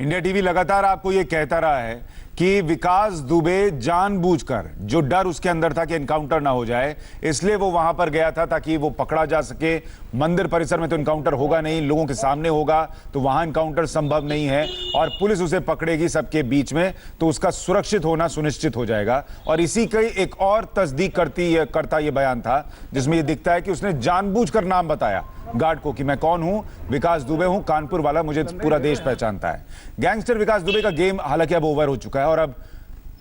India TV लगातार आपको यह कहता रहा है कि विकास दुबे जानबूझकर, जो डर उसके अंदर था कि एनकाउंटर ना हो जाए, इसलिए वो वहां पर गया था ताकि वो पकड़ा जा सके। मंदिर परिसर में तो एनकाउंटर होगा नहीं, लोगों के सामने होगा, तो वहां एनकाउंटर संभव नहीं है और पुलिस उसे पकड़ेगी सबके बीच में, तो उसका सुरक्षित होना सुनिश्चित हो जाएगा। और इसी का एक और तस्दीक करता यह बयान था जिसमें यह दिखता है कि उसने जानबूझकर नाम बताया गार्ड को कि मैं कौन हूं, विकास दुबे हूं, कानपुर वाला, मुझे पूरा देश पहचानता है। गैंगस्टर विकास दुबे का गेम हालांकि अब ओवर हो चुका है और अब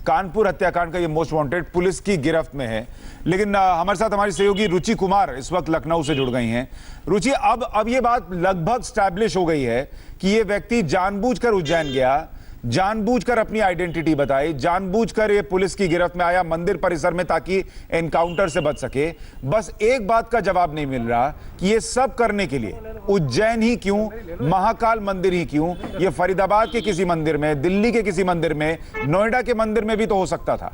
कानपुर हत्याकांड का ये मोस्ट वांटेड पुलिस की गिरफ्त में है। लेकिन हमारे साथ हमारी सहयोगी रुचि कुमार इस वक्त लखनऊ से जुड़ गई हैं। रुचि, अब ये बात लगभग स्टैब्लिश हो गई है कि ये व्यक्ति जानबूझकर उज्जैन गया, जानबूझकर अपनी आइडेंटिटी बताई, जानबूझकर ये पुलिस की गिरफ्त में आया मंदिर परिसर में ताकि एनकाउंटर से बच सके। बस एक बात का जवाब नहीं मिल रहा कि ये सब करने के लिए उज्जैन ही क्यों, महाकाल मंदिर ही क्यों? ये फरीदाबाद के किसी मंदिर में, दिल्ली के किसी मंदिर में, नोएडा के मंदिर में भी तो हो सकता था।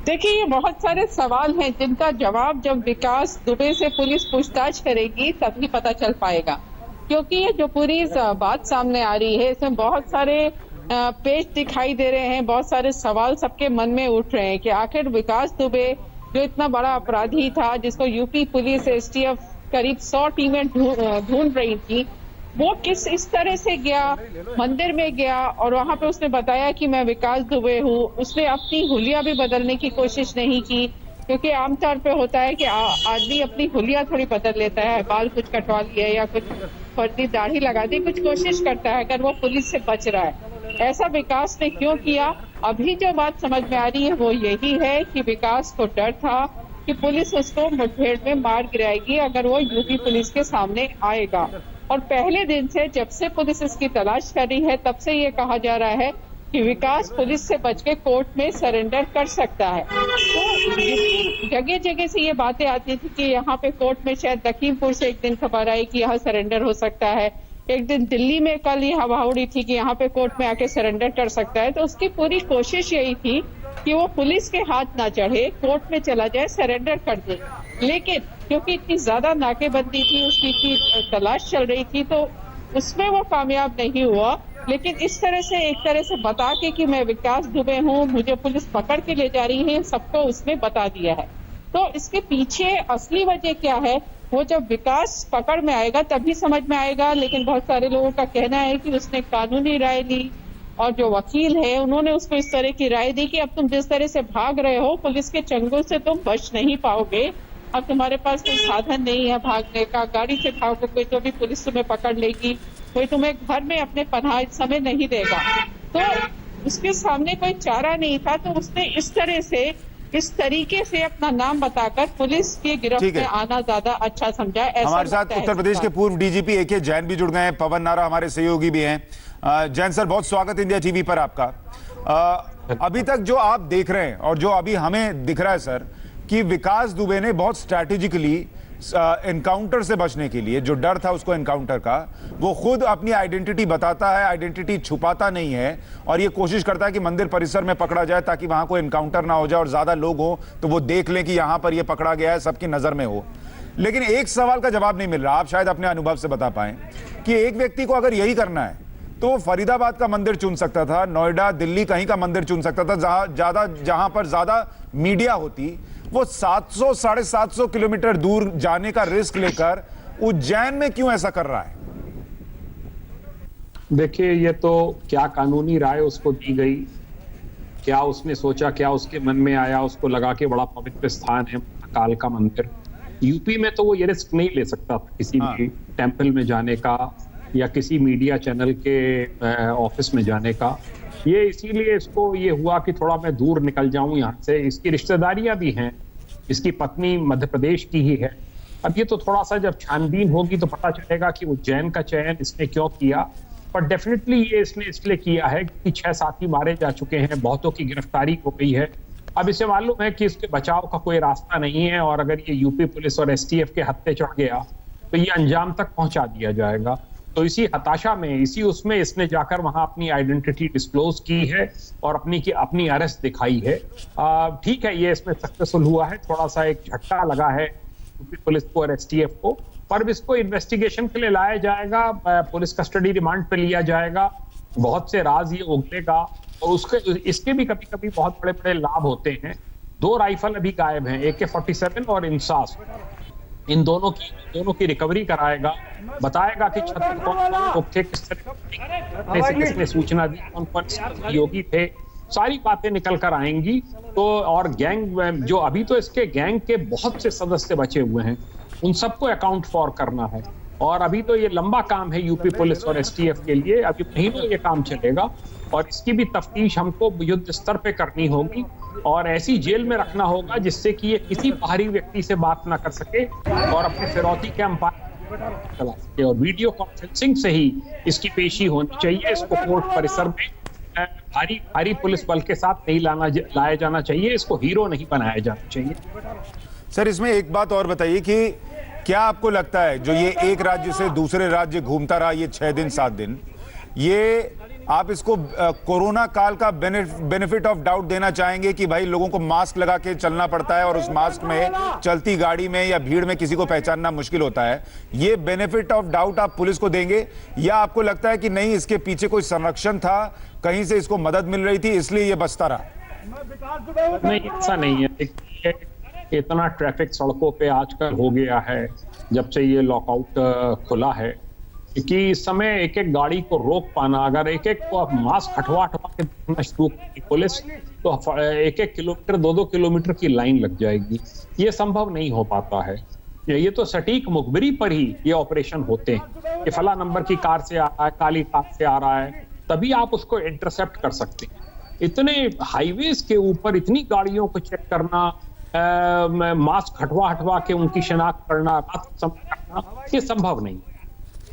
देखिए, ये बहुत सारे सवाल हैं जिनका जवाब जब विकास दुबे से पुलिस पूछताछ करेगी तभी पता चल पाएगा, क्योंकि ये जो पूरी बात सामने आ रही है इसमें बहुत सारे पेज दिखाई दे रहे हैं, बहुत सारे सवाल सबके मन में उठ रहे हैं कि आखिर विकास दुबे जो इतना बड़ा अपराधी था, जिसको यूपी पुलिस एसटीएफ करीब 100 टीमें ढूंढ रही थी, वो किस इस तरह से गया, मंदिर में गया और वहां पे उसने बताया कि मैं विकास दुबे हूँ। उसने अपनी हुलिया भी बदलने की कोशिश नहीं की, क्योंकि आमतौर पे होता है कि आदमी अपनी हुलिया थोड़ी बदल लेता है, बाल कुछ कटवा लिया या कुछ फर्जी दाढ़ी लगा दी, कुछ कोशिश करता है अगर वो पुलिस से बच रहा है। ऐसा विकास ने क्यों किया? अभी जो बात समझ में आ रही है वो यही है कि विकास को डर था कि पुलिस उसको मुठभेड़ में मार गिराएगी अगर वो यूपी पुलिस के सामने आएगा। और पहले दिन से, जब से पुलिस इसकी तलाश कर रही है, तब से ये कहा जा रहा है कि विकास पुलिस से बच के कोर्ट में सरेंडर कर सकता है। तो जगह जगह से ये बातें आती थी कि यहाँ पे कोर्ट में, शायद लखीमपुर से एक दिन खबर आई कि यहाँ सरेंडर हो सकता है, एक दिन दिल्ली में कल ये हवा उड़ी थी कि यहाँ पे कोर्ट में आके सरेंडर कर सकता है। तो उसकी पूरी कोशिश यही थी कि वो पुलिस के हाथ ना चढ़े, कोर्ट में चला जाए, सरेंडर कर दे। लेकिन क्योंकि इतनी ज्यादा नाकेबंदी थी, उसकी इतनी तलाश चल रही थी, तो उसमें वो कामयाब नहीं हुआ। लेकिन इस तरह से, एक तरह से बता के कि मैं विकास दुबे हूँ, मुझे पुलिस पकड़ के ले जा रही है, सबको उसने बता दिया है। तो इसके पीछे असली वजह क्या है, वो जब विकास पकड़ में आएगा तभी समझ में आएगा। लेकिन बहुत सारे लोगों का कहना है कि उसने कानूनी राय ली और जो वकील है उन्होंने उसको इस तरह की राय दी कि अब तुम जिस तरह से भाग रहे हो, पुलिस के चंगुल से तुम बच नहीं पाओगे, अब तुम्हारे पास कोई साधन नहीं है भागने का, गाड़ी से भागोगे तो भी पुलिस तुम्हें पकड़ लेगी, कोई तुम्हें घर में अपने पनाह इस समय नहीं देगा। तो उसके सामने कोई चारा नहीं था, तो उसने इस तरह से, इस तरीके से अपना नाम बताकर पुलिस की गिरफ्त में आना ज्यादा अच्छा समझा। हमारे साथ उत्तर प्रदेश के पूर्व डीजीपी एके जैन भी जुड़ गए हैं, पवन नारा हमारे सहयोगी भी हैं। जैन सर, बहुत स्वागत इंडिया टीवी पर आपका। अभी तक जो आप देख रहे हैं और जो अभी हमें दिख रहा है सर, कि विकास दुबे ने बहुत स्ट्रैटेजिकली एनकाउंटर से बचने के लिए, जो डर था उसको एनकाउंटर का, वो खुद अपनी आइडेंटिटी बताता है, आइडेंटिटी छुपाता नहीं है और ये कोशिश करता है कि मंदिर परिसर में पकड़ा जाए ताकि वहां कोई एनकाउंटर ना हो जाए और ज्यादा लोग हो तो वो देख लें कि यहां पर ये पकड़ा गया है, सबकी नजर में हो। लेकिन एक सवाल का जवाब नहीं मिल रहा, आप शायद अपने अनुभव से बता पाएं कि एक व्यक्ति को अगर यही करना है तो वो फरीदाबाद का मंदिर चुन सकता था, नोएडा, दिल्ली कहीं का मंदिर चुन सकता था जहां पर ज्यादा मीडिया होती। वो 700 750 किलोमीटर दूर जाने का रिस्क लेकर उज्जैन में क्यों ऐसा कर रहा है? देखिए, ये तो क्या कानूनी राय उसको दी गई, क्या उसने सोचा, क्या उसके मन में आया, उसको लगा कि बड़ा पवित्र स्थान है महाकाल का मंदिर। यूपी में तो वो ये रिस्क नहीं ले सकता था किसी भी टेंपल में जाने का या किसी मीडिया चैनल के ऑफिस में जाने का। ये इसीलिए इसको ये हुआ कि थोड़ा मैं दूर निकल जाऊं यहाँ से। इसकी रिश्तेदारियां भी हैं, इसकी पत्नी मध्य प्रदेश की ही है। अब ये तो थोड़ा सा जब छानबीन होगी तो पता चलेगा कि उज्जैन का चयन इसने क्यों किया। पर डेफिनेटली ये इसने इसलिए किया है कि 6 साथी मारे जा चुके हैं, बहुतों की गिरफ्तारी हो गई है। अब इसे मालूम है कि इसके बचाव का कोई रास्ता नहीं है और अगर ये यूपी पुलिस और एसटीएफ के हत्थे चढ़ गया तो ये अंजाम तक पहुंचा दिया जाएगा। तो इसी हताशा में, इसी उसमें इसने जाकर वहां अपनी आइडेंटिटी डिस्क्लोज की है और अपनी अरेस्ट दिखाई है। ठीक है, ये इसमें सक्सेसफुल हुआ है। थोड़ा सा एक झटका लगा है यूपी पुलिस को और एसटीएफ को, पर इसको इन्वेस्टिगेशन के लिए लाया जाएगा, पुलिस कस्टडी रिमांड पे लिया जाएगा, बहुत से राज ये उगलेगा और उसके इसके भी कभी कभी बहुत बड़े बड़े लाभ होते हैं। 2 राइफल अभी गायब हैं, AK-47 और इंसास। इन दोनों की रिकवरी कराएगा, बताएगा कि छत में कौन लोग थे, किस तरह से किसने सूचना दी, कौन कौन सहयोगी थे, सारी बातें निकल कर आएंगी। तो और गैंग जो अभी तो इसके गैंग के बहुत से सदस्य बचे हुए हैं, उन सबको अकाउंट फॉर करना है। और अभी तो ये लंबा काम है यूपी पुलिस और STF के लिए, अभी महीनों ये काम चलेगा और इसकी भी तफ्तीश हमको युद्ध स्तर पे करनी होगी और ऐसी जेल में रखना होगा जिससे कि ये किसी बाहरी व्यक्ति से बात ना कर सके और अपने फिरौती के अंपायर चला सके। और वीडियो कॉन्फ्रेंसिंग से ही इसकी पेशी होनी चाहिए। इसको कोर्ट परिसर में भारी पुलिस बल के साथ नहीं लाया जाना चाहिए। इसको हीरो नहीं बनाया जाना चाहिए। सर, इसमें एक बात और बताइए कि क्या आपको लगता है जो ये एक राज्य से दूसरे राज्य घूमता रहा ये 6 दिन 7 दिन, ये आप इसको कोरोना काल का बेनिफिट ऑफ डाउट देना चाहेंगे कि भाई लोगों को मास्क लगा के चलना पड़ता है और उस मास्क में चलती गाड़ी में या भीड़ में किसी को पहचानना मुश्किल होता है, ये बेनिफिट ऑफ डाउट आप पुलिस को देंगे या आपको लगता है कि नहीं इसके पीछे कोई संरक्षण था, कहीं से इसको मदद मिल रही थी इसलिए ये बचता रहा? नहीं, ऐसा नहीं है। इतना ट्रैफिक सड़कों पे आजकल हो गया है जब से ये लॉकआउट खुला है कि इस समय एक एक गाड़ी को रोक पाना, अगर एक एक को मास्क हटवा के देखना शुरू की पुलिस तो 1-1 किलोमीटर 2-2 किलोमीटर की लाइन लग जाएगी। ये संभव नहीं हो पाता है। ये तो सटीक मुखबिरी पर ही ये ऑपरेशन होते हैं कि फला नंबर की कार से आ रहा है, काली कार से आ रहा है, तभी आप उसको इंटरसेप्ट कर सकते हैं। इतने हाईवेज के ऊपर इतनी गाड़ियों को चेक करना, मास्क हटवा के उनकी शिनाख्त करना, रात करना, ये संभव नहीं।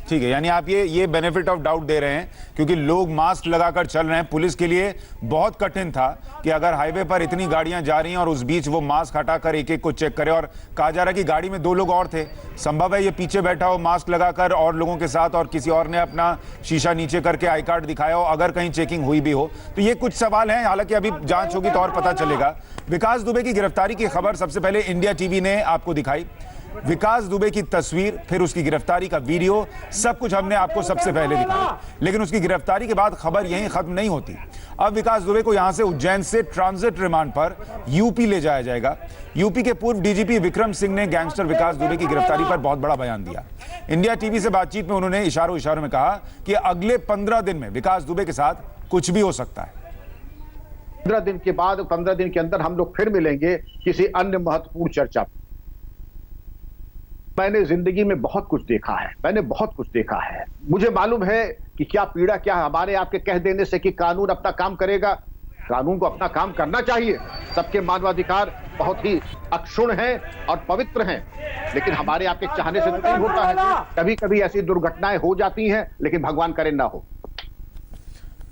ठीक है, यानी आप ये बेनिफिट ऑफ डाउट दे रहे हैं क्योंकि लोग मास्क लगाकर चल रहे हैं। पुलिस के लिए बहुत कठिन था कि अगर हाईवे पर इतनी गाड़ियां जा रही हैं और उस बीच वो मास्क हटाकर एक एक को चेक करे, और कहा जा रहा है कि गाड़ी में 2 लोग और थे। संभव है ये पीछे बैठा हो मास्क लगाकर और लोगों के साथ, और किसी और ने अपना शीशा नीचे करके आई कार्ड दिखाया हो, अगर कहीं चेकिंग हुई भी हो। तो ये कुछ सवाल हैं, हालांकि अभी जांच होगी तो और पता चलेगा। विकास दुबे की गिरफ्तारी की खबर सबसे पहले इंडिया टीवी ने आपको दिखाई। विकास दुबे की तस्वीर, फिर उसकी गिरफ्तारी का वीडियो, सब कुछ हमने आपको सबसे पहले दिखाया। लेकिन उसकी गिरफ्तारी के बाद खबर यहीं खत्म नहीं होती। अब विकास दुबे को यहां से उज्जैन से ट्रांजिट रिमांड पर यूपी ले जाया जाएगा। यूपी के पूर्व DGP विक्रम सिंह ने गैंगस्टर विकास दुबे की गिरफ्तारी पर बहुत बड़ा बयान दिया। इंडिया टीवी से बातचीत में उन्होंने इशारों में कहा कि अगले 15 दिन में विकास दुबे के साथ कुछ भी हो सकता है। 15 दिन के बाद 15 दिन के अंदर हम लोग फिर मिलेंगे किसी अन्य महत्वपूर्ण चर्चा पर। मैंने जिंदगी में बहुत कुछ देखा है, मुझे मालूम है कि क्या पीड़ा, क्या हमारे आपके कह देने से कि कानून अपना काम करेगा। कानून को अपना काम करना चाहिए। सबके मानवाधिकार बहुत ही अक्षुण्ण हैं और पवित्र हैं, लेकिन हमारे आपके चाहने से नहीं होता है। कभी कभी ऐसी दुर्घटनाएं हो जाती हैं, लेकिन भगवान करे ना हो।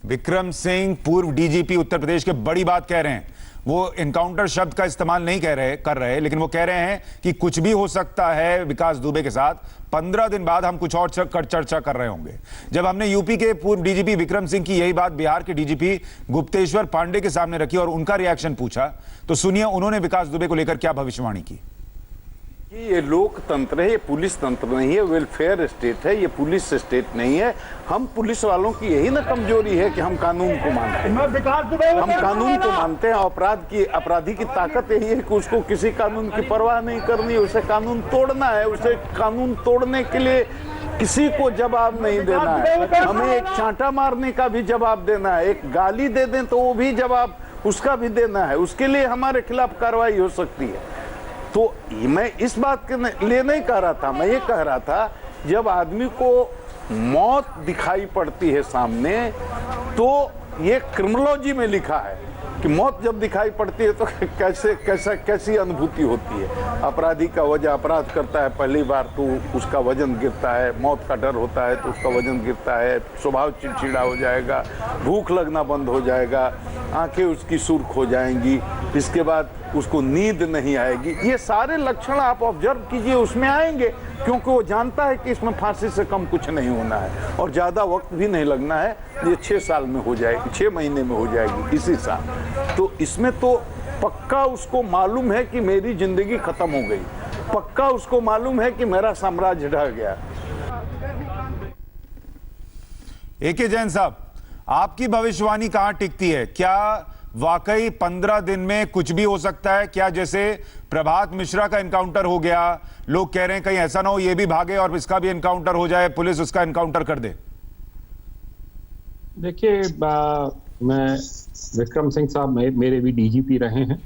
विक्रम सिंह पूर्व DGP उत्तर प्रदेश के बड़ी बात कह रहे हैं। वो एनकाउंटर शब्द का इस्तेमाल नहीं कर रहे, लेकिन वो कह रहे हैं कि कुछ भी हो सकता है विकास दुबे के साथ। 15 दिन बाद हम कुछ और चर्चा कर रहे होंगे। जब हमने यूपी के पूर्व DGP विक्रम सिंह की यही बात बिहार के DGP गुप्तेश्वर पांडे के सामने रखी और उनका रिएक्शन पूछा, तो सुनिए उन्होंने विकास दुबे को लेकर क्या भविष्यवाणी की। ये लोकतंत्र है, ये पुलिस तंत्र नहीं है, वेलफेयर स्टेट है, ये पुलिस स्टेट नहीं है। हम पुलिस वालों की यही ना कमजोरी है कि हम कानून को मानते हैं। हम कानून को मानते हैं। अपराधी की ताकत यही है कि उसको किसी कानून की परवाह नहीं करनी, उसे कानून तोड़ना है। उसे कानून तोड़ने के लिए किसी को जवाब नहीं देना है। हमें एक चांटा मारने का भी जवाब देना है, एक गाली दे दें तो वो भी जवाब उसका भी देना है। उसके लिए हमारे खिलाफ कार्रवाई हो सकती है। तो मैं इस बात के लिए नहीं कह रहा था, मैं ये कह रहा था जब आदमी को मौत दिखाई पड़ती है सामने, तो ये क्रिमिनोलॉजी में लिखा है कि मौत जब दिखाई पड़ती है तो कैसी अनुभूति होती है। अपराधी का वजह अपराध करता है पहली बार तो उसका वजन गिरता है, मौत का डर होता है तो उसका वजन गिरता है, स्वभाव चिड़चिड़ा हो जाएगा, भूख लगना बंद हो जाएगा, आंखें उसकी सुर्ख हो जाएंगी, इसके बाद उसको नींद नहीं आएगी। ये सारे लक्षण आप ऑब्जर्व कीजिए, उसमें आएंगे, क्योंकि वो जानता है कि इसमें फांसी से कम कुछ नहीं होना है और ज़्यादा वक्त भी नहीं लगना है। ये 6 साल में हो जाएगी, 6 महीने में हो जाएगी इसी साल। तो इसमें तो पक्का उसको मालूम है कि मेरी जिंदगी खत्म हो गई। पक्का उसको मालूम है कि मेरा साम्राज्य ढह गया। एके जैन साहब, आपकी भविष्यवाणी कहां टिकती है? क्या वाकई 15 दिन में कुछ भी हो सकता है? क्या जैसे प्रभात मिश्रा का एनकाउंटर हो गया, लोग कह रहे हैं कहीं ऐसा ना हो ये भी भागे और इसका भी एनकाउंटर हो जाए, पुलिस उसका एनकाउंटर कर दे? देखिए, मैं विक्रम सिंह साहब मेरे भी डीजीपी रहे हैं,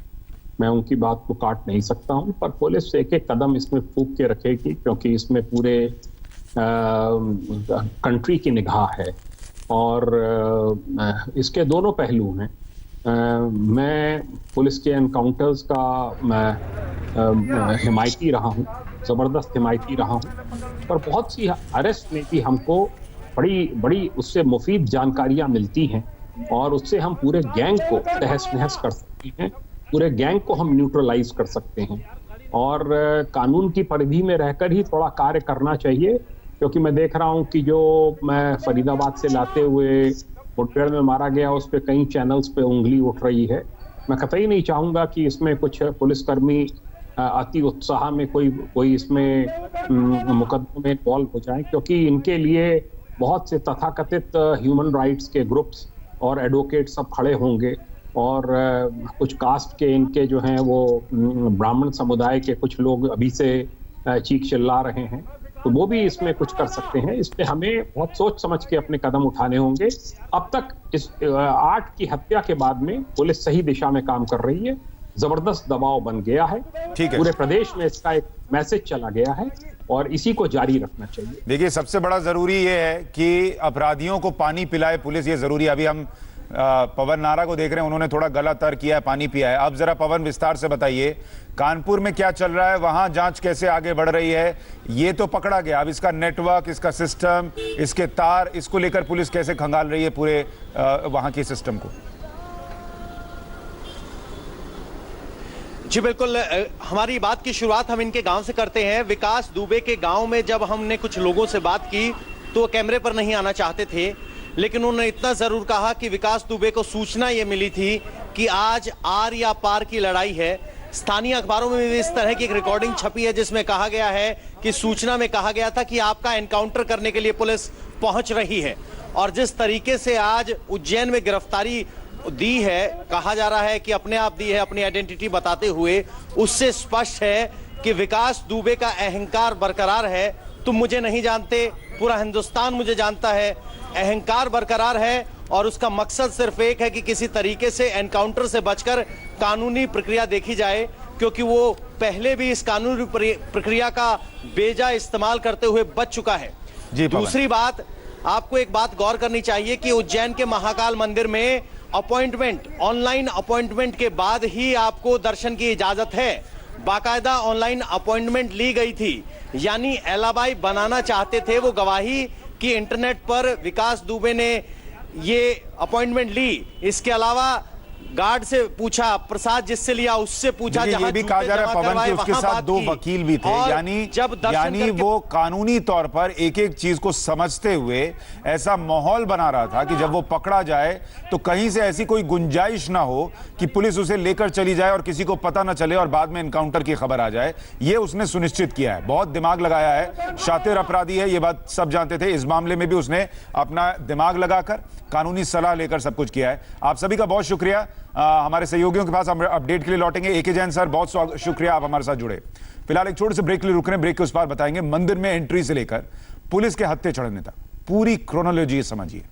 मैं उनकी बात को काट नहीं सकता हूं, पर पुलिस एक एक कदम इसमें फूंक के रखेगी, क्योंकि इसमें पूरे कंट्री की निगाह है और इसके दोनों पहलू हैं। मैं पुलिस के एनकाउंटर्स का हिमायती रहा हूं, जबरदस्त हिमायती रहा हूं, पर बहुत सी अरेस्ट में भी हमको बड़ी उससे मुफीद जानकारियां मिलती हैं और उससे हम पूरे गैंग को तहस नहस कर सकते हैं, पूरे गैंग को हम न्यूट्रलाइज कर सकते हैं और कानून की परिधि में रहकर ही थोड़ा कार्य करना चाहिए। क्योंकि मैं देख रहा हूं कि जो मैं फरीदाबाद से लाते हुए मुठभेड़ में मारा गया, उस पे कई चैनल्स पे उंगली उठ रही है। मैं कतई नहीं चाहूंगा कि इसमें कुछ पुलिसकर्मी अति उत्साह में कोई इसमें मुकदमे में इन्वॉल्व हो जाए, क्योंकि इनके लिए बहुत से तथाकथित ह्यूमन राइट्स के ग्रुप्स और एडवोकेट सब खड़े होंगे और कुछ कास्ट के इनके जो हैं वो ब्राह्मण समुदाय के कुछ लोग अभी से चीख चिल्ला रहे हैं, तो वो भी इसमें कुछ कर सकते हैं। इस पे हमें बहुत सोच समझ के अपने कदम उठाने होंगे। अब तक इस 8 की हत्या के बाद में पुलिस सही दिशा में काम कर रही है, जबरदस्त दबाव बन गया है, पूरे प्रदेश में इसका एक मैसेज चला गया है और इसी को जारी रखना चाहिए। देखिए, सबसे बड़ा जरूरी ये है कि अपराधियों को पानी पिलाए पुलिस, ये जरूरी है। अभी हम पवन नारा को देख रहे हैं, उन्होंने थोड़ा गला तर किया है, पानी पिया है। अब जरा पवन विस्तार से बताइए, कानपुर में क्या चल रहा है, वहां जांच कैसे आगे बढ़ रही है? ये तो पकड़ा गया, अब इसका नेटवर्क, इसका सिस्टम, इसके तार, इसको लेकर पुलिस कैसे खंगाल रही है पूरे वहां के सिस्टम को? जी बिल्कुल, हमारी बात की शुरुआत हम इनके गांव से करते हैं। विकास दुबे के गांव में जब हमने कुछ लोगों से बात की तो वो कैमरे पर नहीं आना चाहते थे, लेकिन उन्होंने इतना जरूर कहा कि विकास दुबे को सूचना ये मिली थी कि आज आर या पार की लड़ाई है। स्थानीय अखबारों में भी इस तरह की एक रिकॉर्डिंग छपी है जिसमें कहा गया है कि सूचना में कहा गया था कि आपका एनकाउंटर करने के लिए पुलिस पहुंच रही है। और जिस तरीके से आज उज्जैन में गिरफ्तारी दी है, कहा जा रहा है कि अपने आप दी है, अपनी आइडेंटिटी बताते हुए, उससे स्पष्ट है कि विकास दुबे का अहंकार बरकरार है। तुम मुझे नहीं जानते, पूरा हिंदुस्तान मुझे जानता है, अहंकार बरकरार है और उसका मकसद सिर्फ एक है कि किसी तरीके से एनकाउंटर से बचकर कानूनी प्रक्रिया देखी जाए, क्योंकि वो पहले भी इस कानूनी प्रक्रिया का बेजा इस्तेमाल करते हुए बच चुका है। दूसरी बात, आपको एक बात गौर करनी चाहिए कि उज्जैन के महाकाल मंदिर में अपॉइंटमेंट, ऑनलाइन अपॉइंटमेंट के बाद ही आपको दर्शन की इजाजत है। बाकायदा ऑनलाइन अपॉइंटमेंट ली गई थी, यानी एलाबाई बनाना चाहते थे वो गवाही कि इंटरनेट पर विकास दुबे ने ये अपॉइंटमेंट ली। इसके अलावा गार्ड से पूछा, प्रसाद जिससे लिया उससे पूछा, ये भी कहा जा रहा है पवन कि उसके साथ 2 वकील भी थे, यानी वो कानूनी तौर पर एक एक चीज को समझते हुए ऐसा माहौल बना रहा था कि जब वो पकड़ा जाए तो कहीं से ऐसी कोई गुंजाइश ना हो कि पुलिस उसे लेकर चली जाए और किसी को पता ना चले और बाद में एनकाउंटर की खबर आ जाए। ये उसने सुनिश्चित किया है, बहुत दिमाग लगाया है, शातिर अपराधी है, ये बात सब जानते थे। इस मामले में भी उसने अपना दिमाग लगाकर कानूनी सलाह लेकर सब कुछ किया है। आप सभी का बहुत शुक्रिया। हमारे सहयोगियों के पास हम अपडेट के लिए लौटेंगे। एके जैन सर, बहुत शुक्रिया, आप हमारे साथ जुड़े। फिलहाल एक छोटे से ब्रेक के लिए रुक रहे हैं, ब्रेक के उस पार बताएंगे मंदिर में एंट्री से लेकर पुलिस के हत्थे चढ़ने तक पूरी क्रोनोलॉजी समझिए।